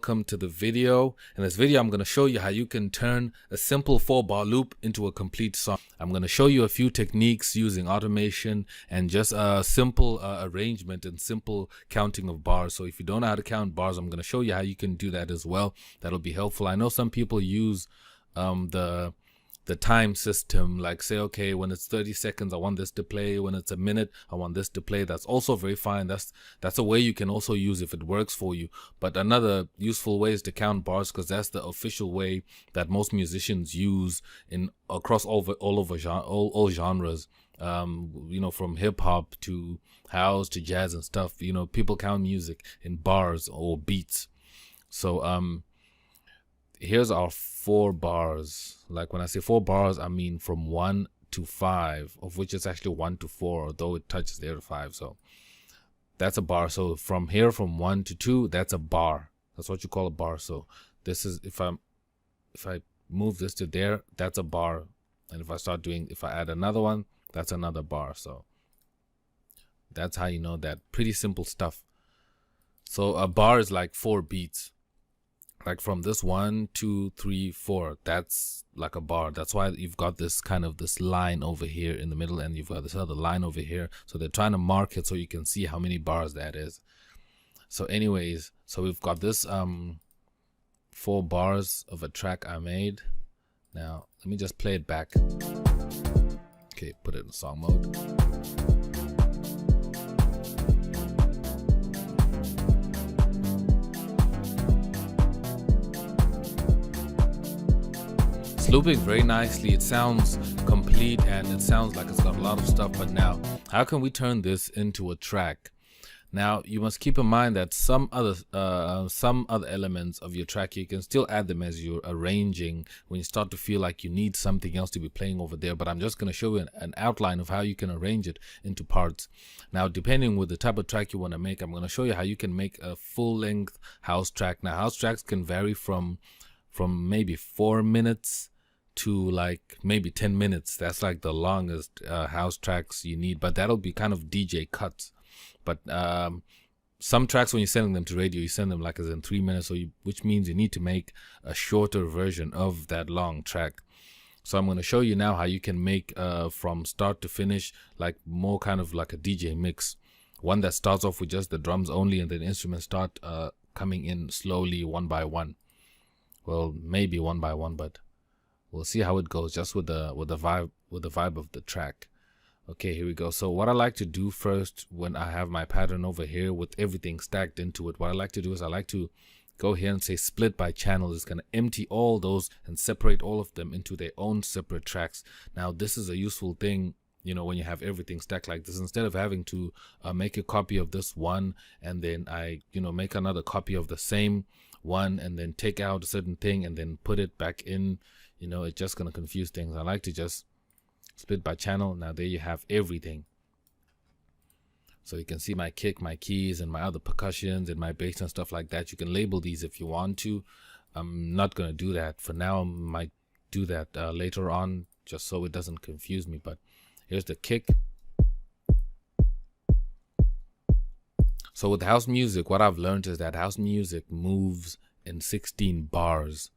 welcome to the video. In this video, I'm going to show you how you can turn a simple 4-bar loop into a complete song. I'm going to show you a few techniques using automation and just a simple arrangement and simple counting of bars. So if you don't know how to count bars, I'm going to show you how you can do that as well. That'll be helpful. I know some people use the time system, like say, okay, when it's 30 seconds, I want this to play. When it's a minute, I want this to play. That's also very fine. That's a way you can also use if it works for you. But another useful way is to count bars, because that's the official way that most musicians use across all genres. From hip hop to house to jazz and stuff. People count music in bars or beats. So here's our 4 bars. Like when I say 4 bars, I mean from 1 to 5, of which it's actually 1 to 4, although it touches there to 5. So that's a bar. So from here, from 1 to 2, that's a bar. That's what you call a bar. So this is, if I move this to there, that's a bar. And if I add another one, that's another bar. So that's how you know that. Pretty simple stuff. So a bar is like 4 beats. Like from this 1, 2, 3, 4, that's like a bar. That's why you've got this this line over here in the middle, and you've got this other line over here. So they're trying to mark it so you can see how many bars that is. So anyways, so we've got this 4 bars of a track I made. Now let me just play it back. Okay, put it in song mode. It's looping very nicely. It sounds complete and it sounds like it's got a lot of stuff. But now, how can we turn this into a track? Now, you must keep in mind that some other elements of your track, you can still add them as you're arranging when you start to feel like you need something else to be playing over there. But I'm just going to show you an outline of how you can arrange it into parts. Now, depending with the type of track you want to make, I'm going to show you how you can make a full-length house track. Now, house tracks can vary from maybe 4 minutes to like maybe 10 minutes. That's like the longest house tracks you need, but that'll be kind of DJ cuts. But some tracks, when you're sending them to radio, you send them like as in 3 minutes, which means you need to make a shorter version of that long track. So I'm going to show you now how you can make from start to finish, like more kind of like a DJ mix. One that starts off with just the drums only, and then instruments start coming in slowly one by one. Well, maybe one by one, but we'll see how it goes just with the vibe of the track. Okay, here we go. So what I like to do first, when I have my pattern over here with everything stacked into it, what I like to do is I like to go here and say split by channel. It's going to empty all those and separate all of them into their own separate tracks. Now, this is a useful thing, when you have everything stacked like this. Instead of having to make a copy of this one and then I make another copy of the same one and then take out a certain thing and then put it back in, it's just going to confuse things. I like to just split by channel. Now there you have everything. So you can see my kick, my keys, and my other percussions and my bass and stuff like that. You can label these if you want to. I'm not going to do that for now. I might do that later on, just so it doesn't confuse me. But here's the kick. So with house music, what I've learned is that house music moves in 16 bars.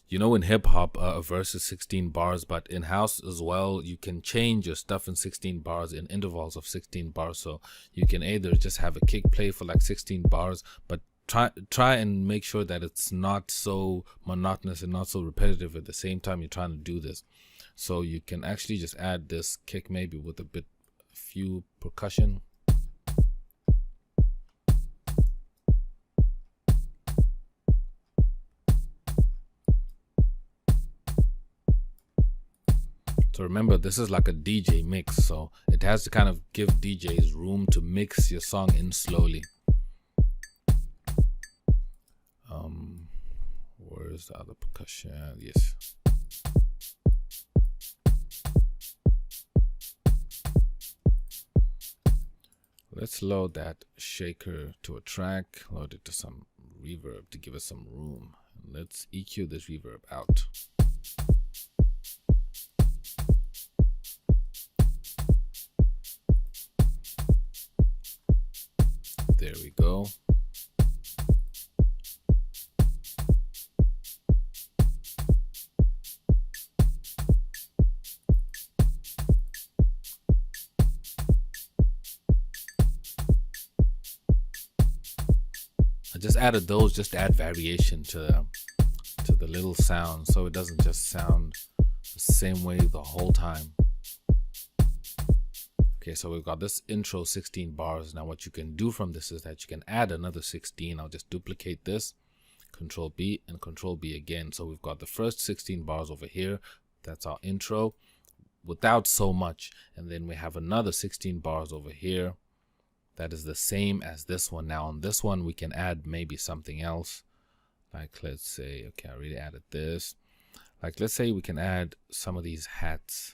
In hip hop, a verse is 16 bars, but in house as well, you can change your stuff in 16 bars, in intervals of 16 bars. So you can either just have a kick play for like 16 bars, but try and make sure that it's not so monotonous and not so repetitive at the same time you're trying to do this. So you can actually just add this kick maybe with a few percussion. So remember, this is like a DJ mix, so it has to kind of give DJs room to mix your song in slowly. Where's the other percussion? Yes. Let's load that shaker to a track, load it to some reverb to give it some room. Let's EQ this reverb out. There we go. just added those just to add variation to the little sound, so it doesn't just sound the same way the whole time. Okay, so we've got this intro 16 bars. Now what you can do from this is that you can add another 16. I'll just duplicate this, Control B and Control B again. So we've got the first 16 bars over here. That's our intro without so much. And then we have another 16 bars over here that is the same as this one. Now on this one we can add maybe something else. Like let's say, okay, I already added this. Like let's say we can add some of these hats.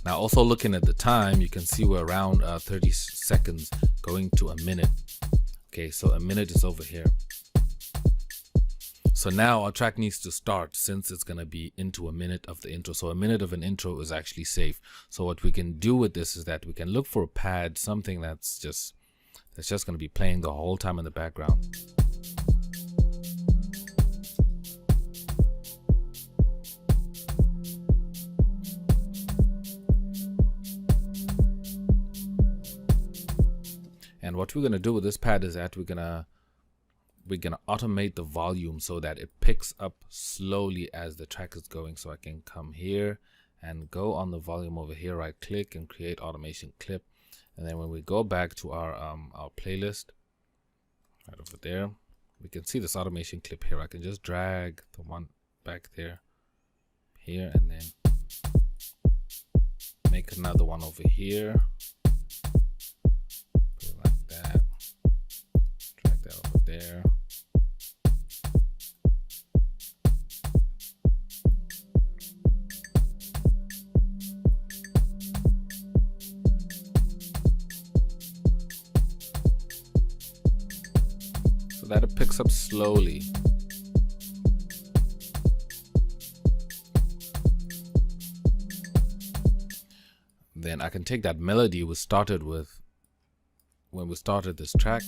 Now also looking at the time, you can see we're around 30 seconds going to a minute. Okay, so a minute is over here. So now our track needs to start, since it's going to be into a minute of the intro. So a minute of an intro is actually safe. So what we can do with this is that we can look for a pad, something that's just going to be playing the whole time in the background. And what we're going to do with this pad is that we're gonna automate the volume so that it picks up slowly as the track is going. So I can come here and go on the volume over here, right click and create automation clip. And then when we go back to our playlist right over there, we can see this automation clip here. I can just drag the one back there, here, and then make another one over here. Drag that over there. So that it picks up slowly. Then I can take that melody we started with when we started this track,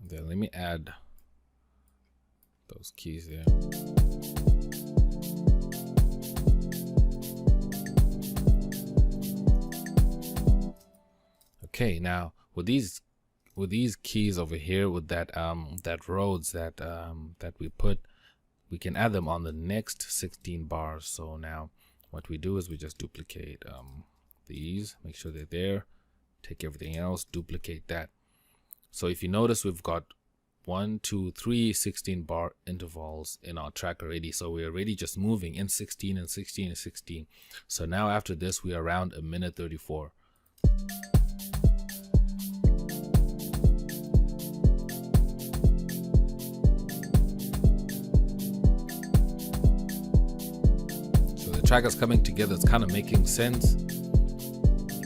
and then let me add those keys there. Okay, now with these keys over here, with that Rhodes that we put, we can add them on the next 16 bars. So now what we do is we just duplicate these, make sure they're there, take everything else, duplicate that. So if you notice, we've got 1, 2, 3 16 bar intervals in our track already. So we're already just moving in 16 and 16 and 16. So now after this, we are around a minute 34. Track is coming together, it's kind of making sense.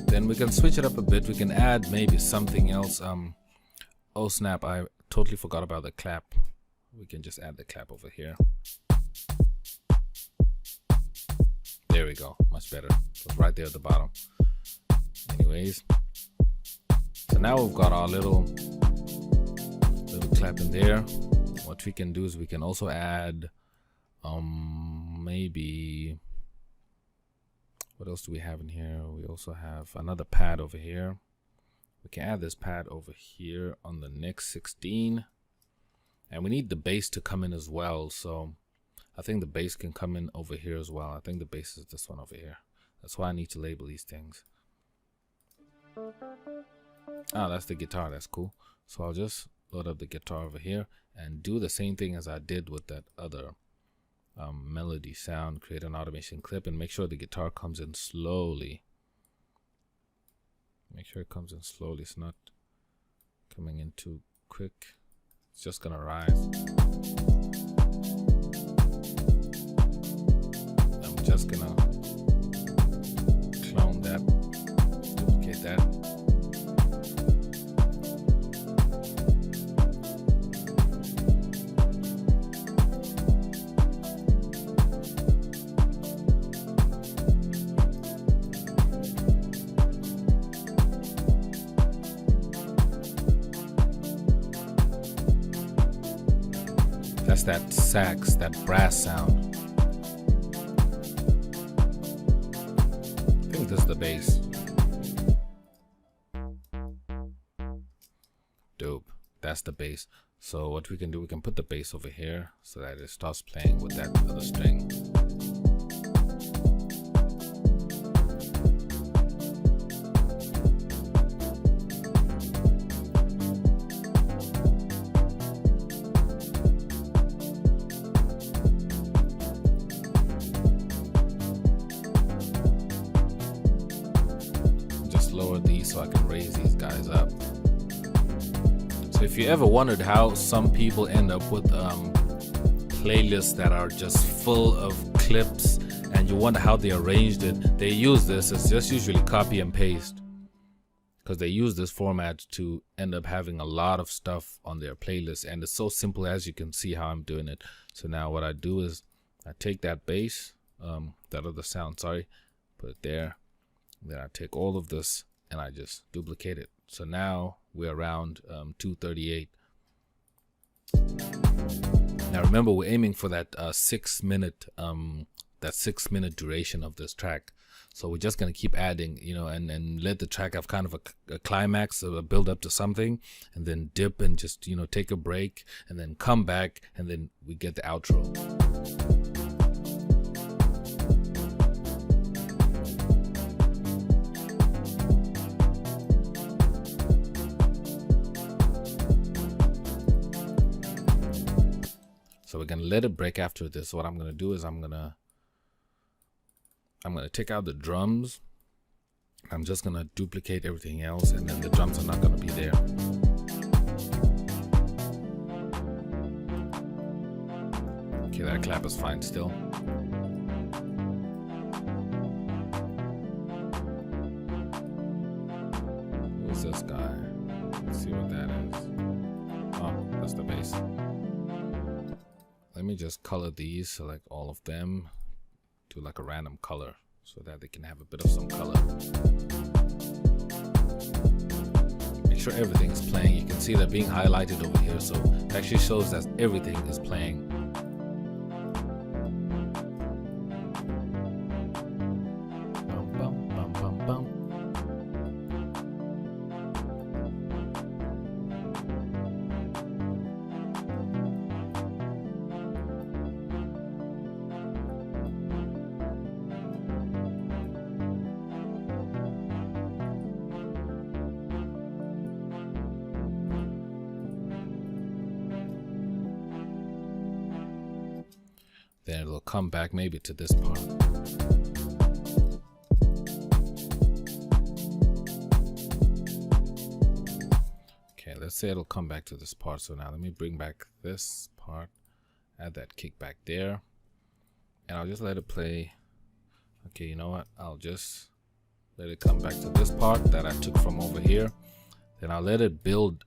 Then we can switch it up a bit. We can add maybe something else. Oh snap, I totally forgot about the clap. We can just add the clap over here. There we go, much better. It's right there at the bottom. Anyways, so now we've got our little clap in there. What we can do is we can also add maybe, what else do we have in here? We also have another pad over here. We can add this pad over here on the next 16. And we need the bass to come in as well. So I think the bass can come in over here as well. I think the bass is this one over here. That's why I need to label these things. Ah, that's the guitar. That's cool. So I'll just load up the guitar over here and do the same thing as I did with that other melody sound. Create an automation clip and make sure the guitar comes in slowly. Make sure it comes in slowly. It's not coming in too quick. It's just gonna rise. I'm just gonna clone that, duplicate that. That's that sax, that brass sound. I think this is the bass. Dope. That's the bass. So what we can do, we can put the bass over here so that it starts playing with that other string. Just lower these so I can raise these guys up. So if you ever wondered how some people end up with playlists that are just full of clips and you wonder how they arranged it, they use this. It's just usually copy and paste, because they use this format to end up having a lot of stuff on their playlist, and it's so simple, as you can see how I'm doing it. So now what I do is I take that bass, that other sound, sorry, put it there. Then I take all of this and I just duplicate it. So now we're around 238. Now remember, we're aiming for that 6 minute duration of this track. So we're just gonna keep adding, you know, and let the track have kind of a climax, a build up to something, and then dip and just, you know, take a break and then come back, and then we get the outro. So we're gonna let it break after this. So what I'm gonna do is I'm gonna take out the drums. I'm just gonna duplicate everything else, and then the drums are not gonna be there. Okay, that clap is fine still. Who's this guy? Let's see what that is. Oh, that's the bass. Let me just color these, so like all of them, to like a random color so that they can have a bit of some color. Make sure everything is playing. You can see that being highlighted over here, so it actually shows that everything is playing. Bum, bum, bum, bum, bum. Then it'll come back maybe to this part. Okay, let's say it'll come back to this part. So now let me bring back this part, add that kick back there, and I'll just let it play. Okay, you know what? I'll just let it come back to this part that I took from over here. Then I'll let it build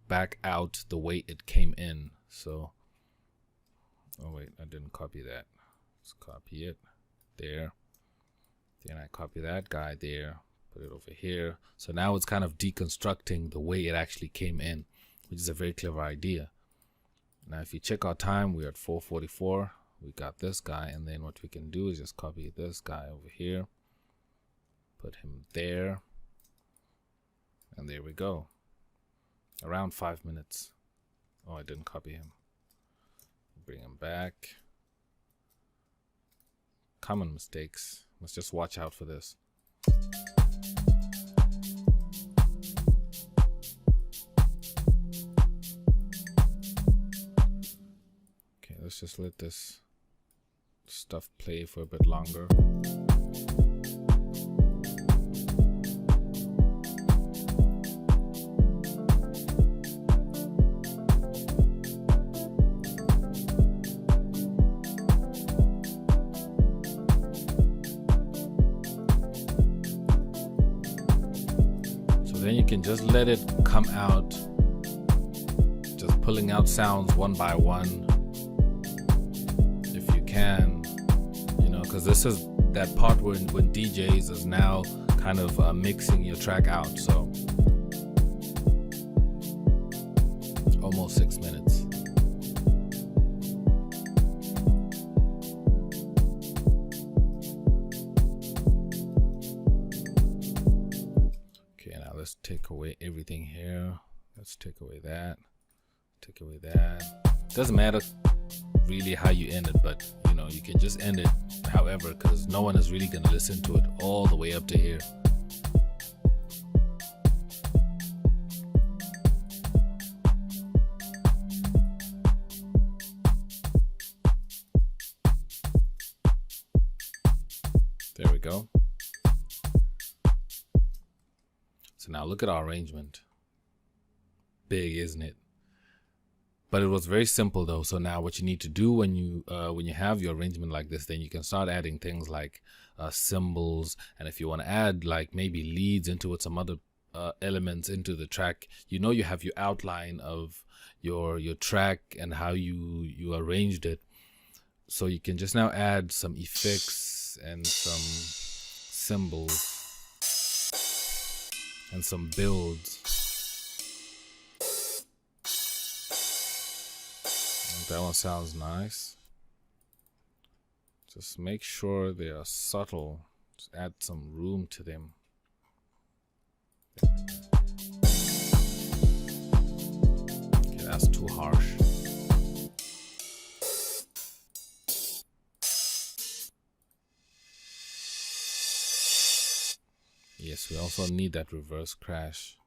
back out the way it came in. So, oh wait, I didn't copy that. Let's copy it there. Then I copy that guy there, put it over here. So now it's kind of deconstructing the way it actually came in, which is a very clever idea. Now if you check our time, we're at 4:44. We got this guy, and then what we can do is just copy this guy over here, put him there, and there we go. Around 5 minutes. Oh, I didn't copy him. Bring him back. Common mistakes. Let's just watch out for this. Okay, let's just let this stuff play for a bit longer. Then you can just let it come out, just pulling out sounds one by one, if you can, you know, because this is that part when DJs is now kind of mixing your track out. So almost 6 minutes. Let's take away that. Take away that. Doesn't matter really how you end it, but you know, you can just end it however, because no one is really gonna listen to it all the way up to here. There we go. So now look at our arrangement. Big, isn't it? But it was very simple though. So now what you need to do when you have your arrangement like this, then you can start adding things like cymbals, and if you want to add like maybe leads into it, some other elements into the track. You know, you have your outline of your track and how you arranged it. So you can just now add some effects and some symbols and some builds. That one sounds nice. Just make sure they are subtle. Just add some room to them. Okay, that's too harsh. Yes, we also need that reverse crash.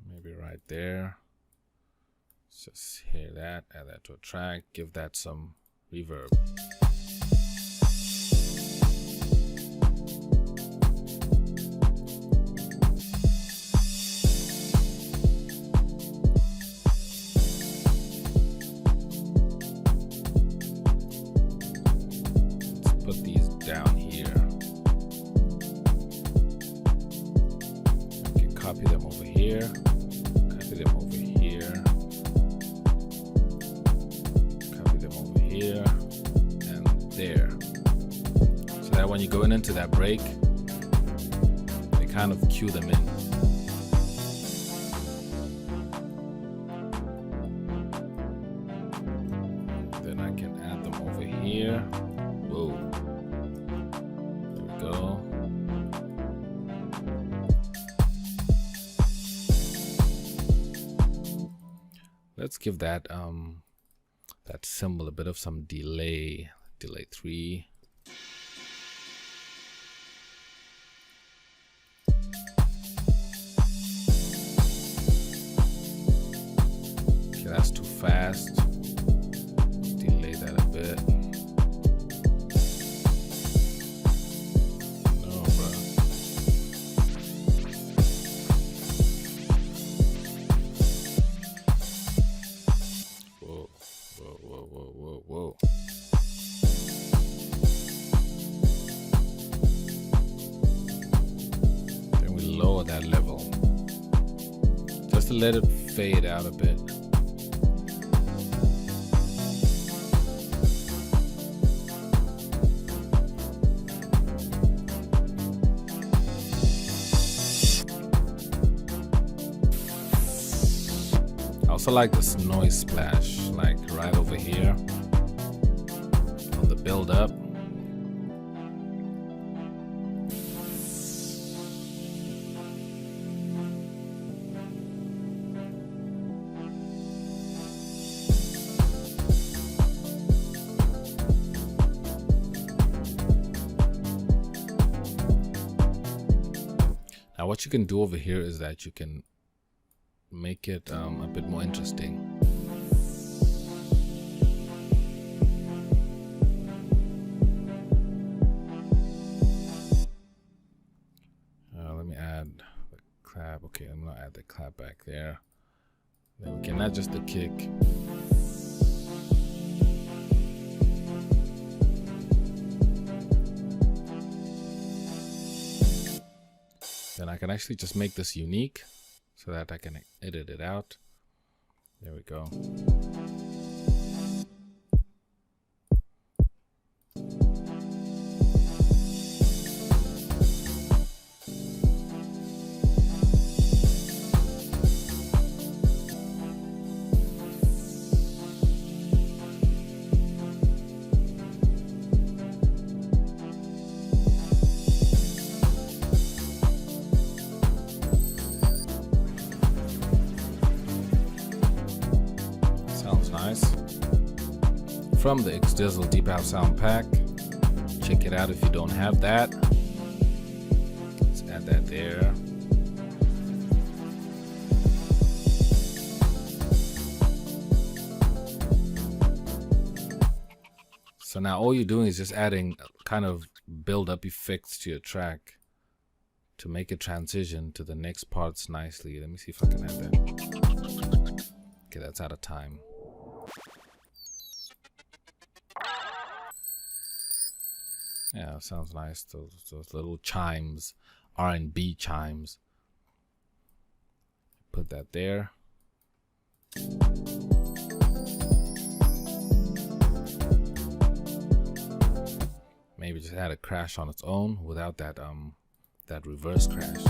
Maybe right there. Just hear that, add that to a track, give that some reverb. Let's put these down here. I can copy them over here, copy them over here. Here and there, so that when you're going into that break, they kind of cue them in. Then I can add them over here. Whoa, there we go. Let's give that that symbol a bit of some delay. Delay 3. Okay, that's too fast. Delay that a bit. No, bro. Whoa. Whoa. Then we lower that level just to let it fade out a bit. I also like this noise splash, like right over here on the build up. Now what you can do over here is that you can make it a bit more interesting. Let me add the clap. Okay, I'm gonna add the clap back there. Then we can add just the kick. Then I can actually just make this unique so that I can edit it out. There we go. nice. From the XDizzle Deep House Sound Pack. Check it out if you don't have that. Let's add that there. So now all you're doing is just adding kind of build-up effects to your track to make it transition to the next parts nicely. Let me see if I can add that. Okay, that's out of time. Yeah, sounds nice. Those little chimes, R&B chimes. Put that there. Maybe just add a crash on its own without that that reverse crash.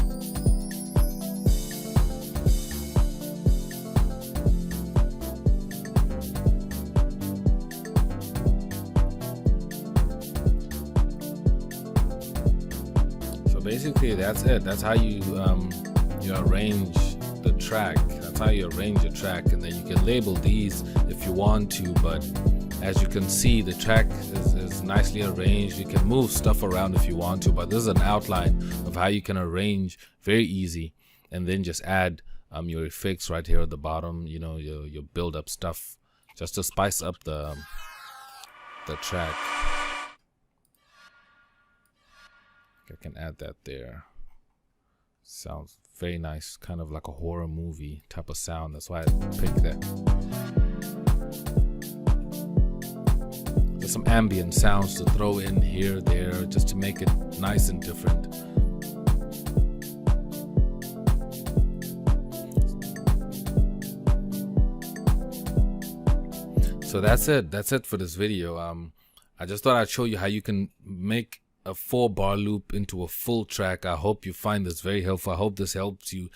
So basically that's it. That's how you you arrange the track. That's how you arrange a track, and then you can label these if you want to, but as you can see, the track is nicely arranged. You can move stuff around if you want to, but this is an outline of how you can arrange very easy, and then just add your effects right here at the bottom, you know, your build up stuff just to spice up the track. I can add that there. Sounds very nice, kind of like a horror movie type of sound. That's why I picked that. There's some ambient sounds to throw in here, there, just to make it nice and different. So that's it. That's it for this video. I just thought I'd show you how you can make a 4-bar loop into a full track. I hope you find this very helpful. I hope this helps you.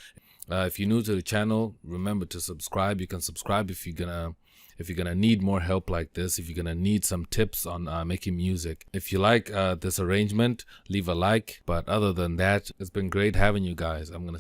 If you're new to the channel, remember to subscribe. You can subscribe if you're gonna need more help like this, if you're gonna need some tips on making music. If you like this arrangement, leave a like. But other than that, it's been great having you guys. I'm gonna